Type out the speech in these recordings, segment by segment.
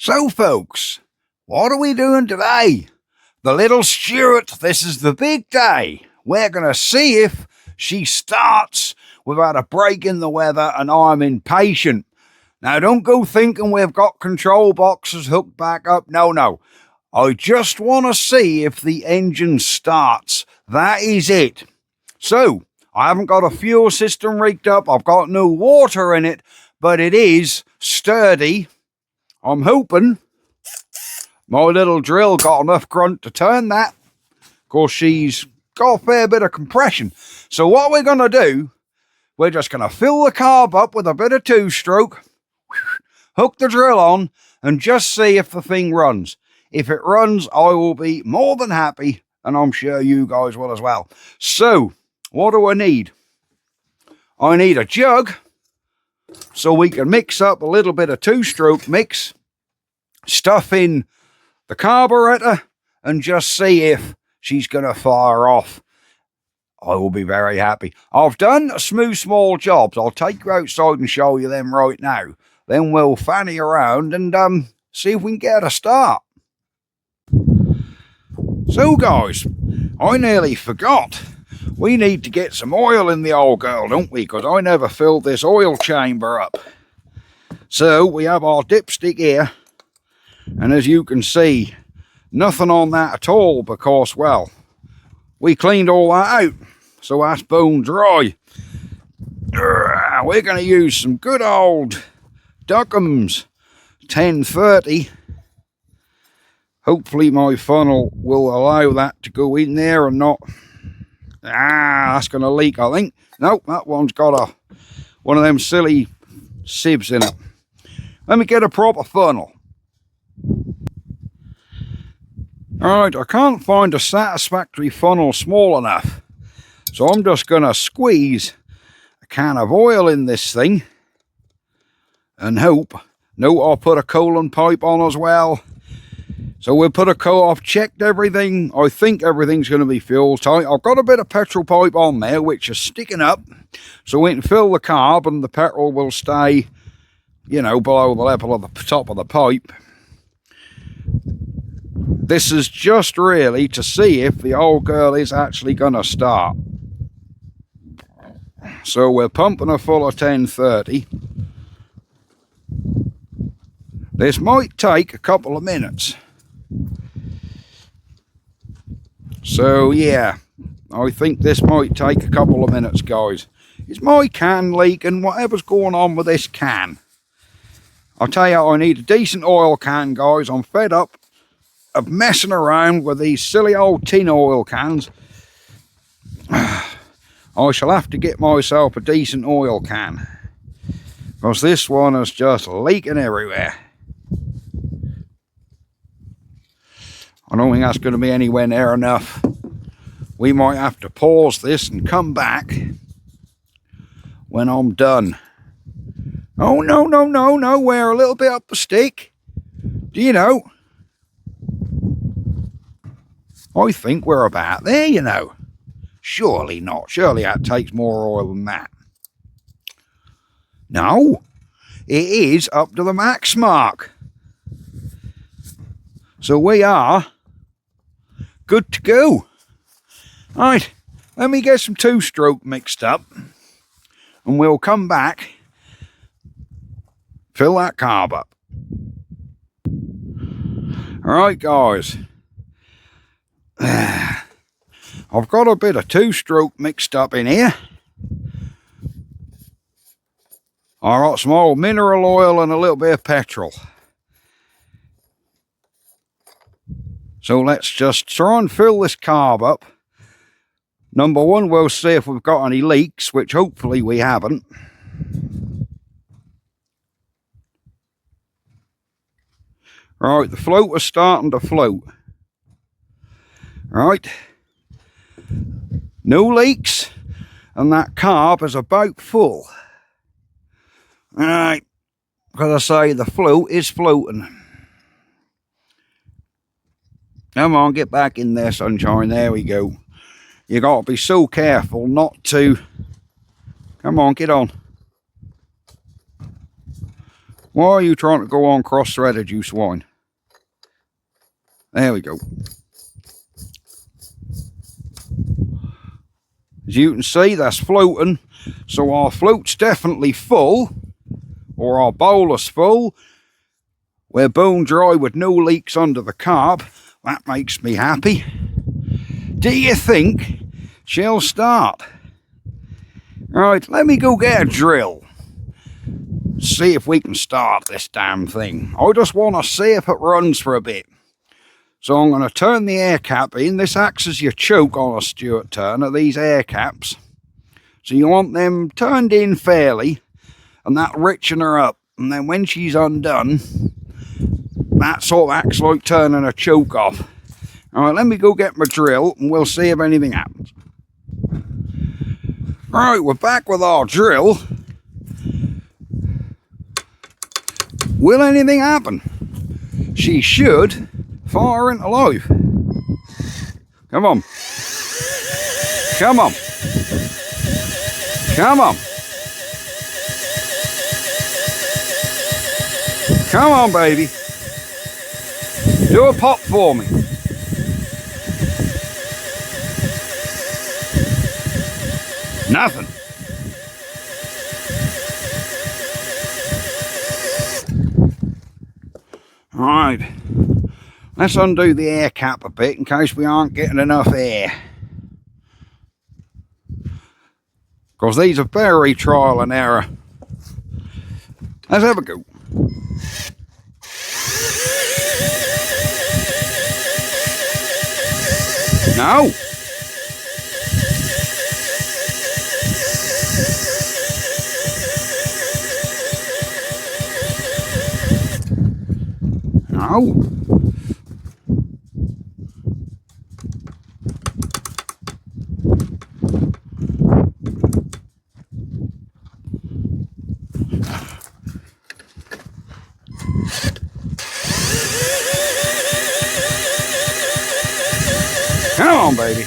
So, folks, what are we doing today? The little Stuart, this is the big day. We're going to see if she starts without a break in the weather, and I'm impatient. Now, don't go thinking we've got control boxes hooked back up. No. I just want to see if the engine starts. That is it. So, I haven't got a fuel system rigged up. I've got no water in it, but it is sturdy. I'm hoping my little drill got enough grunt to turn that. Of course, she's got a fair bit of compression. So what we're going to do, we're just going to fill the carb up with a bit of two-stroke, hook the drill on, and just see if the thing runs. If it runs, I will be more than happy, and I'm sure you guys will as well. So, what do I need? I need a jug, so we can mix up a little bit of two-stroke mix, stuff in the carburetor, and just see if she's going to fire off. I will be very happy. I've done smooth small jobs. I'll take you outside and show you them right now. Then we'll fanny around and see if we can get a start. So guys, I nearly forgot. We need to get some oil in the old girl, don't we? Because I never filled this oil chamber up. So we have our dipstick here. And as you can see, nothing on that at all because, well, we cleaned all that out. So that's bone dry. We're going to use some good old Duckham's 1030. Hopefully my funnel will allow that to go in there and not... that's going to leak, I think. Nope, that one's got one of them silly sieves in it. Let me get a proper funnel. Alright, I can't find a satisfactory funnel small enough. So I'm just going to squeeze a can of oil in this thing. And hope. No, I'll put a coolant pipe on as well. So we'll put I've checked everything. I think everything's going to be fuel tight. I've got a bit of petrol pipe on there, which is sticking up. So we can fill the carb and the petrol will stay, below the level of the top of the pipe. This is just really to see if the old girl is actually going to start. So we're pumping a full of 1030. This might take a couple of minutes. So yeah, I think this might take a couple of minutes, guys. It's my can leaking, whatever's going on with this can. I'll tell you, I need a decent oil can, guys. I'm fed up of messing around with these silly old tin oil cans. I shall have to get myself a decent oil can, because this one is just leaking everywhere. I don't think that's going to be anywhere near enough. We might have to pause this and come back when I'm done. Oh, no, we're a little bit up the stick. Do you know? I think we're about there, Surely not. Surely that takes more oil than that. No, it is up to the max mark. So we are good to go. Right, let me get some two-stroke mixed up and we'll come back, fill that carb up. Alright guys, I've got a bit of two-stroke mixed up in here. I got some old mineral oil and a little bit of petrol. So let's just try and fill this carb up. Number one, we'll see if we've got any leaks, which hopefully we haven't. Right, the floater's starting to float. Right. No leaks, and that carb is about full. Alright, because I say the float is floating. Come on, get back in there, sunshine. There we go. You got to be so careful not to... Come on, get on. Why are you trying to go on cross-threaded, you swine? There we go. As you can see, that's floating. So our float's definitely full, or our bowl is full. We're bone dry with no leaks under the carb. That makes me happy. Do you think she'll start? Right, let me go get a drill. See if we can start this damn thing. I just want to see if it runs for a bit. So I'm going to turn the air cap in. This acts as your choke on a Stuart Turner, these air caps. So you want them turned in fairly, and that richen her up. And then when she's undone, that sort of acts like turning a choke off. Alright, let me go get my drill, and we'll see if anything happens. Right, we're back with our drill. Will anything happen? She should fire into life. Come on. Come on. Come on. Come on, baby. Do a pop for me. Nothing. Right. Let's undo the air cap a bit in case we aren't getting enough air. Because these are very trial and error. Let's have a go. No. No. Come on, baby.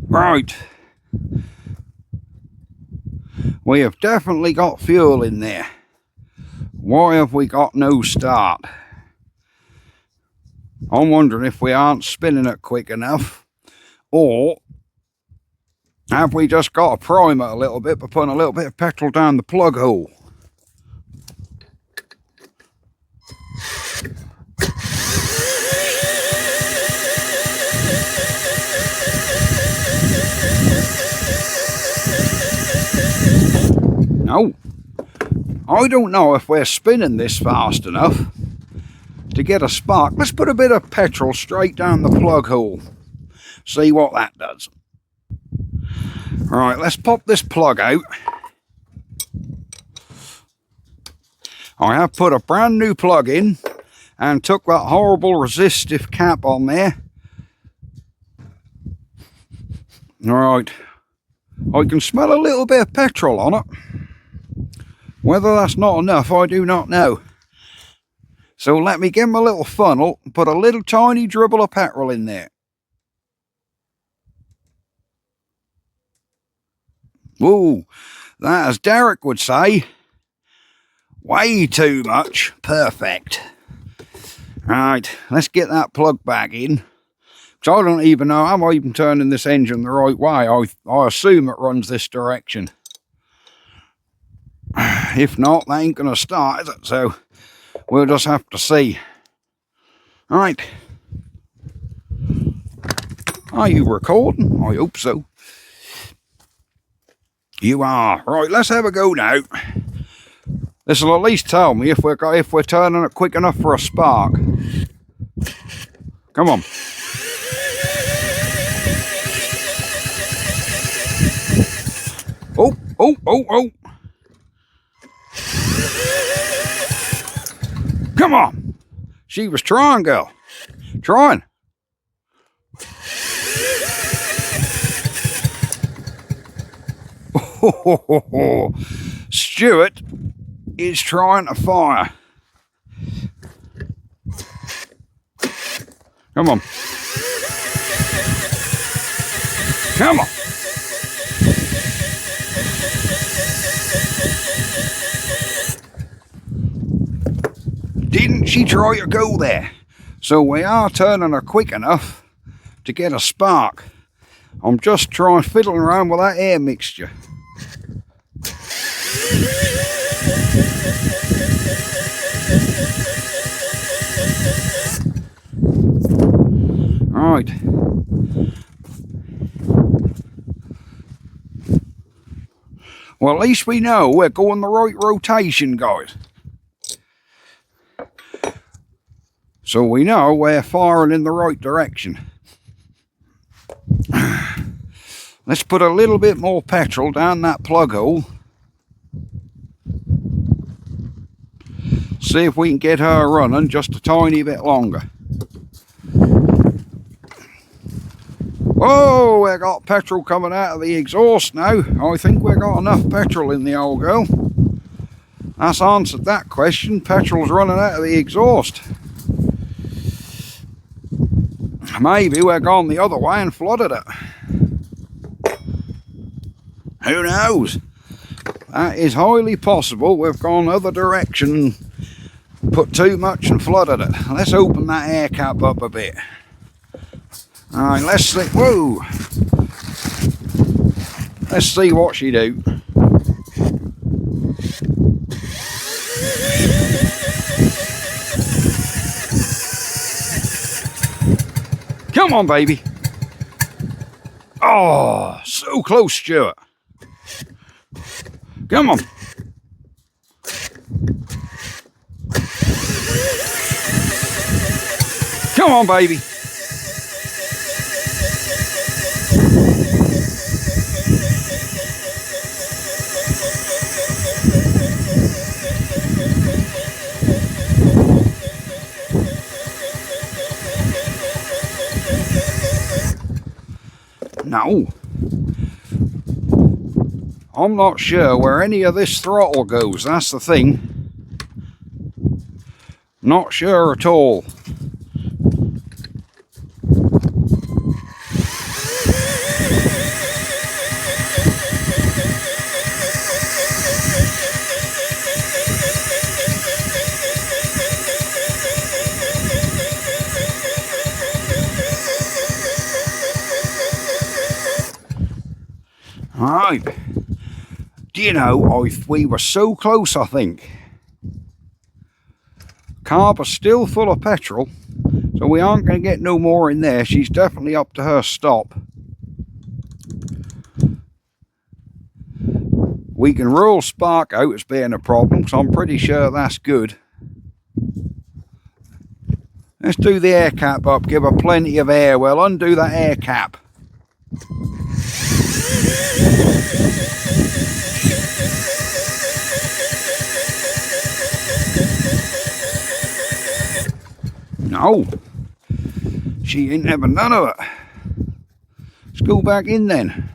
Right. We have definitely got fuel in there. Why have we got no start? I'm wondering if we aren't spinning it quick enough, or have we just got to prime it a little bit by putting a little bit of petrol down the plug hole? No, I don't know if we're spinning this fast enough to get a spark. Let's put a bit of petrol straight down the plug hole. See what that does. Right, let's pop this plug out. I have put a brand new plug in and took that horrible resistive cap on there. Alright, I can smell a little bit of petrol on it. Whether that's not enough, I do not know. So let me get my little funnel and put a little tiny dribble of petrol in there. Ooh, that, as Derek would say, way too much. Perfect. Right, let's get that plug back in. Because I don't even know, am I even turning this engine the right way? I assume it runs this direction. If not, they ain't going to start, is it? So we'll just have to see. All right. Are you recording? I hope so. You are. Right, let's have a go now. This will at least tell me if we're turning it quick enough for a spark. Come on. Oh, oh, oh, oh. Come on. She was trying, girl. Trying. Oh, Stuart is trying to fire. Come on. Come on. she try to go there. So we are turning her quick enough to get a spark. I'm just trying fiddling around with that air mixture. Right. Well, at least we know we're going the right rotation, guys. So we know we're firing in the right direction. Let's put a little bit more petrol down that plug hole. See if we can get her running just a tiny bit longer. Oh, we got petrol coming out of the exhaust now. I think we got enough petrol in the old girl. That's answered that question. Petrol's running out of the exhaust. Maybe we're gone the other way and flooded it. Who knows? That is highly possible. We've gone the other direction, put too much and flooded it. Let's open that air cap up a bit. Alright, let's see. Whoa! Let's see what she do. Come on, baby. Oh, so close, Stuart. Come on. Come on, baby. No. I'm not sure where any of this throttle goes, that's the thing. Not sure at all. Right. Do you know, we were so close, I think. Carb is still full of petrol, so we aren't going to get no more in there. She's definitely up to her stop. We can rule spark out as being a problem, so I'm pretty sure that's good. Let's do the air cap up, give her plenty of air. We'll undo that air cap. No, she ain't having none of it. Let's go back in then.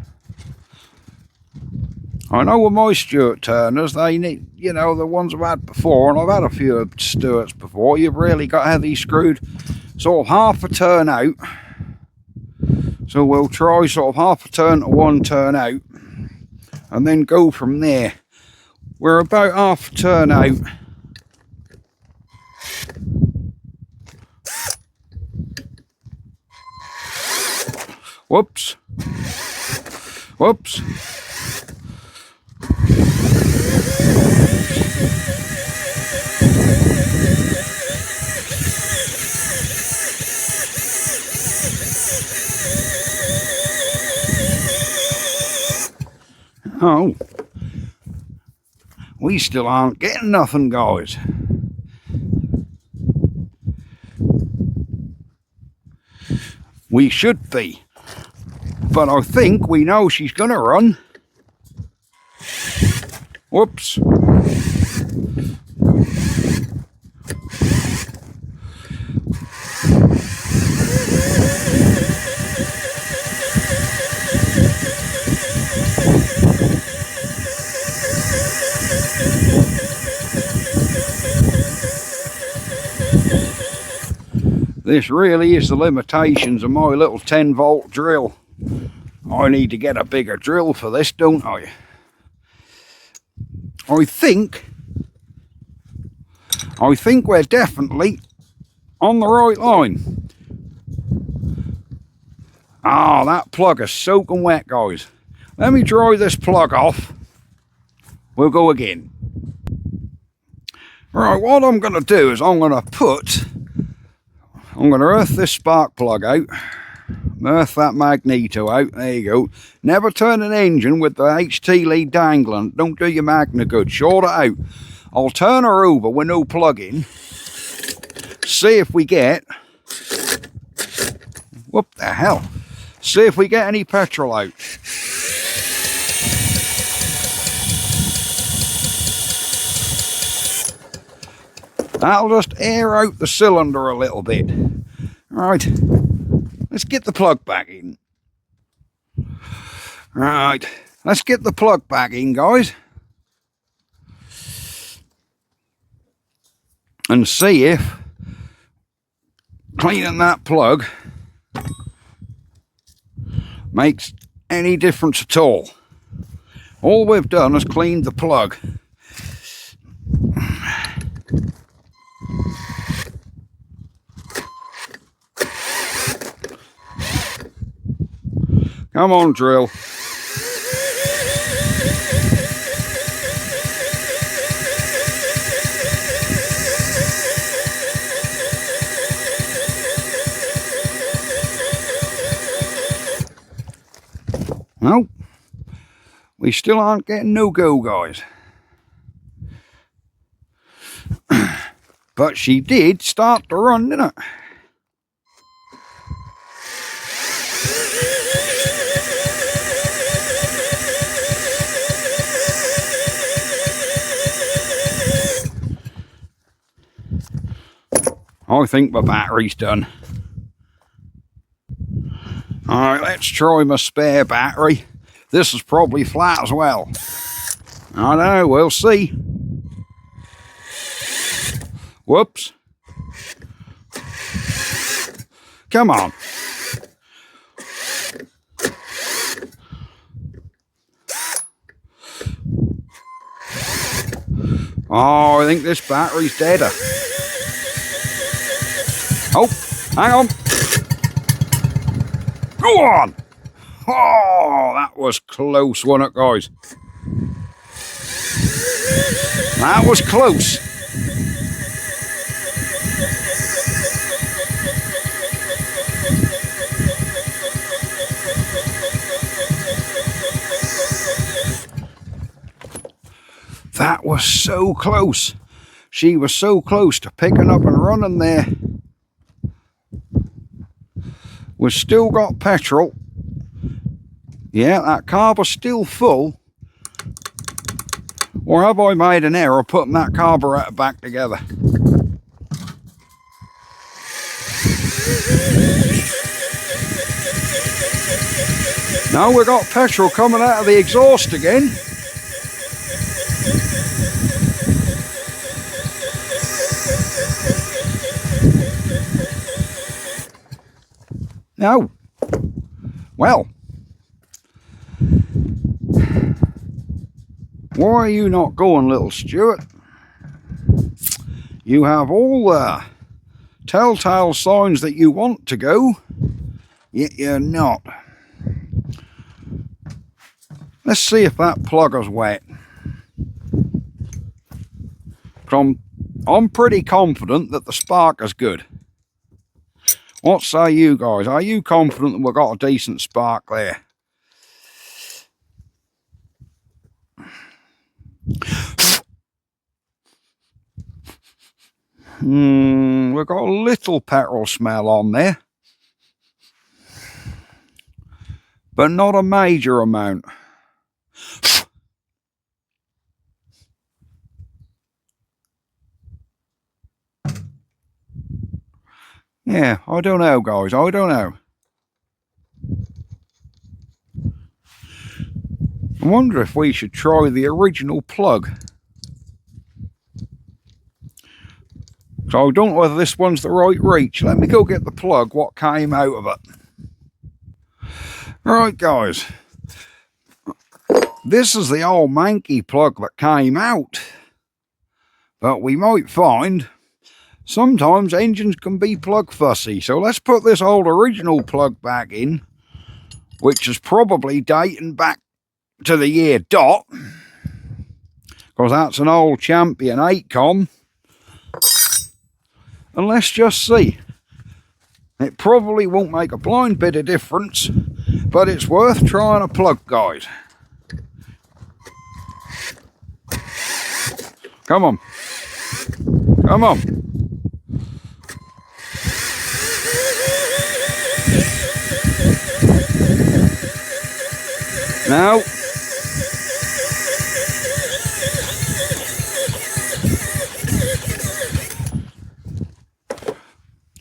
I know with my Stuart Turners, they need, you know, the ones I've had before, and I've had a few of Stuarts before, you've really got to have these screwed sort of half a turn out. So we'll try sort of half a turn to one turn out, and then go from there. We're about half a turn out. Whoops. Whoops. Oh. We still aren't getting nothing, guys. We should be. But I think we know she's going to run. Whoops. This really is the limitations of my little 10-volt drill. I need to get a bigger drill for this, don't I? I think I think we're definitely on the right line. Ah, that plug is soaking wet, guys. Let me dry this plug off. We'll go again. Right, what I'm going to do is I'm going to earth this spark plug out. Earth that magneto out. There you go. Never turn an engine with the HT lead dangling. Don't do your magnet good. Short it out. I'll turn her over with no plug in. See if we get... What the hell? See if we get any petrol out. That'll just air out the cylinder a little bit. Right, let's get the plug back in. Right, let's get the plug back in, guys. And see if cleaning that plug makes any difference at all. All we've done is cleaned the plug. Come on, drill. No, we still aren't getting no go, guys. But she did start to run, didn't it? I think my battery's done. Alright, let's try my spare battery. This is probably flat as well. I don't know, we'll see. Whoops. Come on. Oh, I think this battery's deader. Oh, hang on. Go on. Oh, that was close, wasn't it, guys? That was close. That was so close. She was so close to picking up and running there. We've still got petrol. Yeah, that carburetor's still full. Or have I made an error putting that carburetor back together? Now we've got petrol coming out of the exhaust again. No. Well. Why are you not going, little Stuart? You have all the telltale signs that you want to go, yet you're not. Let's see if that plug is wet. I'm pretty confident that the spark is good. What say you guys? Are you confident that we've got a decent spark there? We've got a little petrol smell on there, but not a major amount. Yeah, I don't know, guys. I don't know. I wonder if we should try the original plug. So I don't know whether this one's the right reach. Let me go get the plug, what came out of it. Right, guys. This is the old manky plug that came out. But we might find sometimes engines can be plug fussy. So let's put this old original plug back in, which is probably dating back to the year dot, because that's an old Champion 8com. And let's just see. It probably won't make a blind bit of difference, but it's worth trying a plug, guys. Come on. Come on. Now.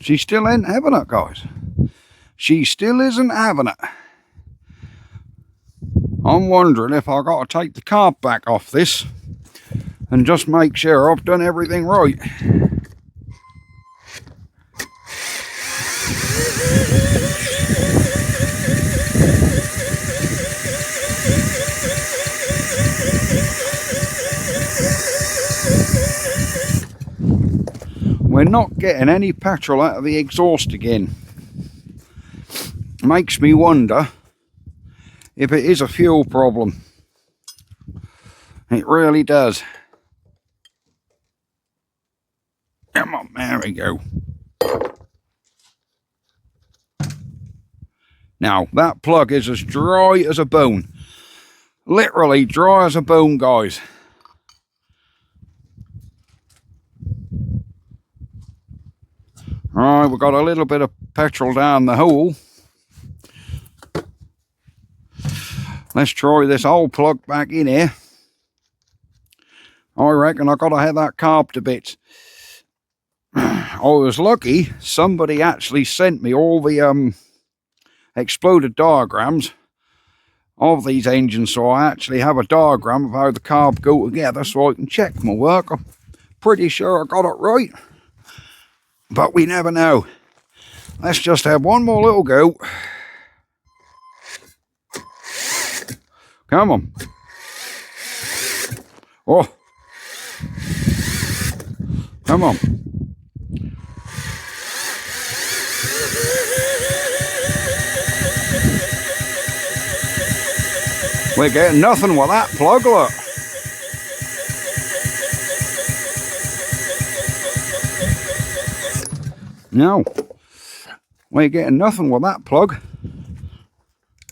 She still ain't having it, guys. She still isn't having it. I'm wondering if I got to take the carb back off this and just make sure I've done everything right. We're not getting any petrol out of the exhaust again. Makes me wonder if it is a fuel problem. It really does. Come on, there we go. Now, that plug is as dry as a bone. Literally dry as a bone, guys. Alright, we've got a little bit of petrol down the hole. Let's try this old plug back in here. I reckon I've got to have that carb to bits. I was lucky, somebody actually sent me all the exploded diagrams of these engines, so I actually have a diagram of how the carb go together so I can check my work. I'm pretty sure I got it right, but we never know. Let's just have one more little go. Come on. Oh. Come on. We're getting nothing with that plug, look. No. We're getting nothing with that plug.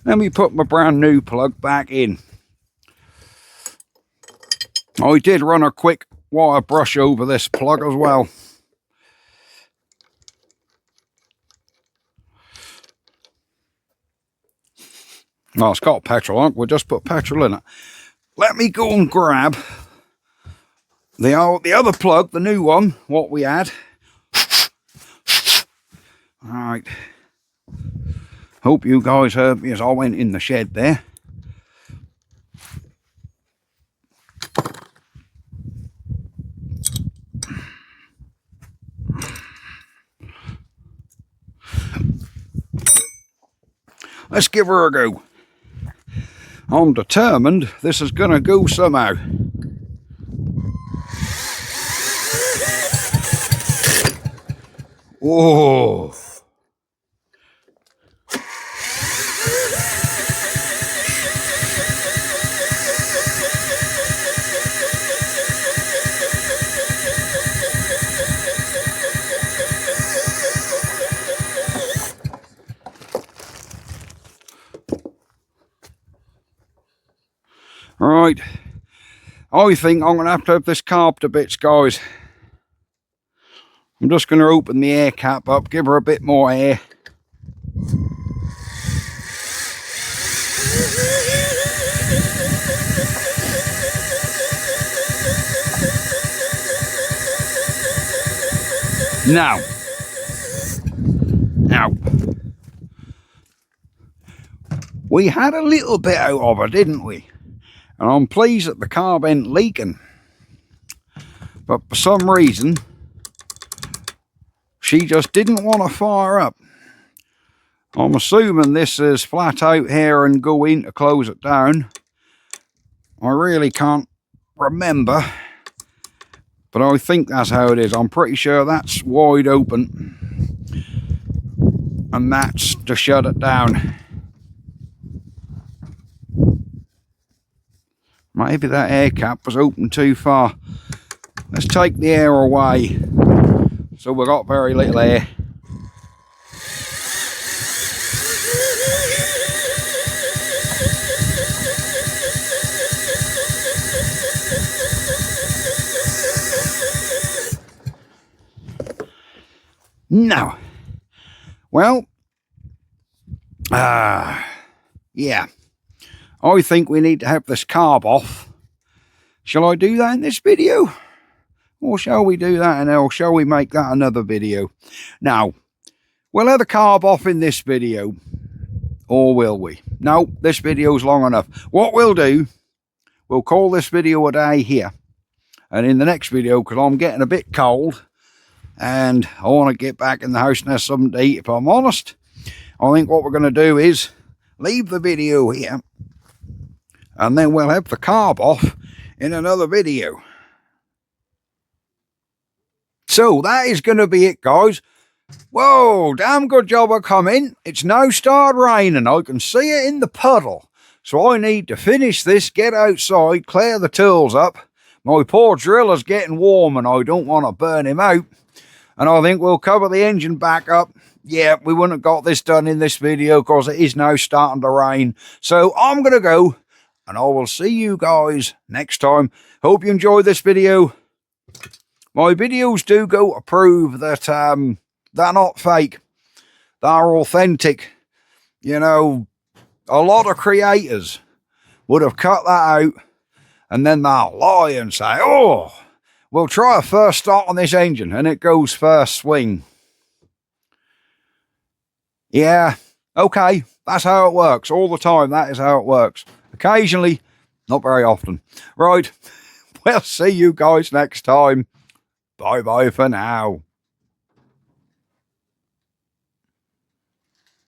Let me put my brand new plug back in. I did run a quick wire brush over this plug as well. Oh, it's got petrol on it. We'll just put petrol in it. Let me go and grab the other plug, the new one, what we had. Alright. Hope you guys heard me as I went in the shed there. Let's give her a go. I'm determined this is going to go somehow. Oh. Right, I think I'm going to have this carb to bits, guys. I'm just going to open the air cap up, give her a bit more air. Now, we had a little bit out of her, didn't we? And I'm pleased that the carb ain't leaking. But for some reason, she just didn't want to fire up. I'm assuming this is flat out here and go in to close it down. I really can't remember But I think that's how it is. I'm pretty sure that's wide open. And that's to shut it down. Maybe that air cap was open too far. Let's take the air away. So we've got very little air. Now, well, yeah, I think we need to have this carb off. Shall I do that in this video? Or shall we do that or shall we make that another video? Now, we'll have the carb off in this video. Or will we? No, this video's long enough. What we'll do, we'll call this video a day here. And in the next video, because I'm getting a bit cold, and I want to get back in the house and have something to eat, if I'm honest, I think what we're going to do is leave the video here. And then we'll have the carb off in another video. So that is going to be it, guys. Whoa, damn good job of coming. It's now started raining. I can see it in the puddle. So I need to finish this, get outside, clear the tools up. My poor driller's getting warm and I don't want to burn him out. And I think we'll cover the engine back up. Yeah, we wouldn't have got this done in this video because it is now starting to rain. So I'm going to go and I will see you guys next time. Hope you enjoyed this video. My videos do go to prove that they're not fake. They're authentic. You know, a lot of creators would have cut that out and then they'll lie and say, oh, we'll try a first start on this engine and it goes first swing. Yeah, okay, that's how it works. All the time, that is how it works. Occasionally, not very often. Right, we'll see you guys next time. Bye-bye for now.